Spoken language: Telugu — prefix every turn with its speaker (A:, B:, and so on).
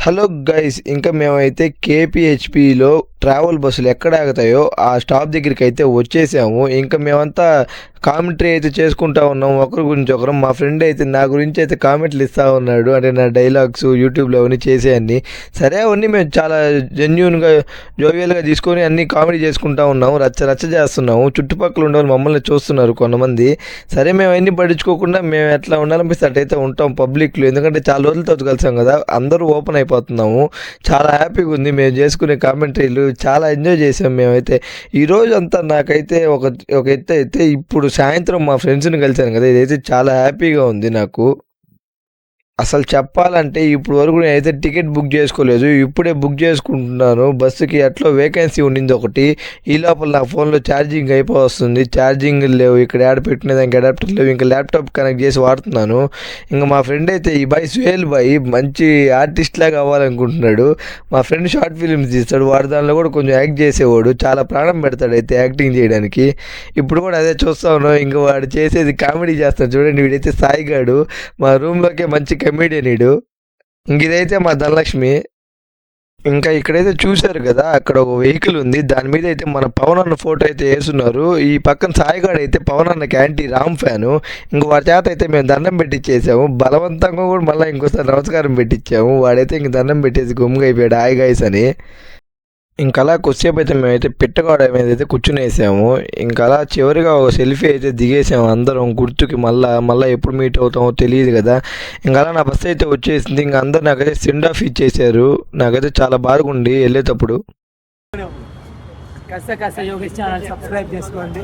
A: హలో గైస్, ఇంకా మేమైతే కేపీహెచ్పిలో ట్రావెల్ బస్సులు ఎక్కడ ఆగుతాయో ఆ స్టాప్ దగ్గరికి అయితే వచ్చేసాము. ఇంకా మేమంతా కామెంటరీ అయితే చేసుకుంటా ఉన్నాం ఒకరి గురించి ఒకరు. మా ఫ్రెండ్ అయితే నా గురించి అయితే కామెంట్లు ఇస్తూ ఉన్నాడు, అంటే నా డైలాగ్స్ యూట్యూబ్లో అవన్నీ చేసేయన్నీ. సరే, అవన్నీ మేము చాలా జెన్యున్గా జోవియల్గా తీసుకొని అన్నీ కామెడీ చేసుకుంటా ఉన్నాము, రచ్చ రచ్చ చేస్తున్నాము. చుట్టుపక్కల ఉండే వాళ్ళు మమ్మల్ని చూస్తున్నారు కొంతమంది. సరే, మేము అవన్నీ పట్టించుకోకుండా మేము ఎట్లా ఉండాలనిపిస్తే అట్టయితే ఉంటాం పబ్లిక్లో, ఎందుకంటే చాలా రోజుల తర్వాత కలిసాం కదా, అందరూ ఓపెన్ అయిపోతున్నాము. చాలా హ్యాపీగా ఉంది మేము చేసుకునే కామెంటరీలు, చాలా ఎంజాయ్ చేసాం మేమైతే. ఈరోజు అంతా నాకైతే ఒక ఎత్తు అయితే, ఇప్పుడు సాయంత్రం మా ఫ్రెండ్స్ని కలిసాను కదా, ఇదైతే చాలా హ్యాపీగా ఉంది నాకు. అసలు చెప్పాలంటే ఇప్పుడు వరకు నేనైతే టికెట్ బుక్ చేసుకోలేదు, ఇప్పుడే బుక్ చేసుకుంటున్నాను. బస్సుకి ఎట్లా వేకెన్సీ ఉండింది ఒకటి, ఈ లోపల నా ఫోన్లో ఛార్జింగ్ అయిపోతుంది. ఛార్జింగ్ లేవు, ఇక్కడ యాడ్ పెట్టినదానికి అడాప్టర్ లేవు, ఇంకా ల్యాప్టాప్ కనెక్ట్ చేసి వాడుతున్నాను. ఇంకా మా ఫ్రెండ్ అయితే ఈ బాయ్ సుహేల్ బాయ్ మంచి ఆర్టిస్ట్ లాగా అవ్వాలనుకుంటున్నాడు. మా ఫ్రెండ్ షార్ట్ ఫిలిమ్స్ తీస్తాడు, వాడు దానిలో కూడా కొంచెం యాక్ట్ చేసేవాడు, చాలా ప్రాణం పెడతాడు అయితే యాక్టింగ్ చేయడానికి. ఇప్పుడు కూడా అదే చూస్తా ఉన్నాం. ఇంకా వాడు చేసేది కామెడీ చేస్తాడు చూడండి. వీడైతే సాయిగాడు, మా రూమ్లోకే మంచి కమెడియన్ ఈడు. ఇంక ఇదైతే మా ధనలక్ష్మి. ఇంకా ఇక్కడైతే చూశారు కదా, అక్కడ ఒక వెహికల్ ఉంది, దాని మీద అయితే మన పవన్ అన్న ఫోటో అయితే వేస్తున్నారు. ఈ పక్కన సాయిగాడు అయితే పవన్ అన్నకి యాంటీ రామ్ ఫ్యాను. ఇంక వాడి చేత అయితే మేము దండం పెట్టించేసాము, బలవంతంగా కూడా మళ్ళీ ఇంకోసారి నమస్కారం పెట్టించాము. వాడైతే ఇంక దండం పెట్టేసి గుమ్ముగా అయిపోయాడు హాయ్ గైస్ అని. ఇంకా అలా కొద్దిసేపు అయితే మేమైతే పిట్టగోడ మీద అయితే కూర్చునేసాము. ఇంకా అలా చివరిగా ఒక సెల్ఫీ అయితే దిగేసాము అందరం గుర్తుకి. మళ్ళీ ఎప్పుడు మీట్ అవుతామో తెలియదు కదా. ఇంకా అలా నా బస్సు అయితే వచ్చేసింది. ఇంకా అందరు నాకైతే సెండ్ ఆఫ్ ఇచ్చేసారు. నాకైతే చాలా బాగుండి వెళ్ళేటప్పుడు.
B: కాస్త యోగేష్ ఛానల్ సబ్స్క్రైబ్ చేసుకోండి.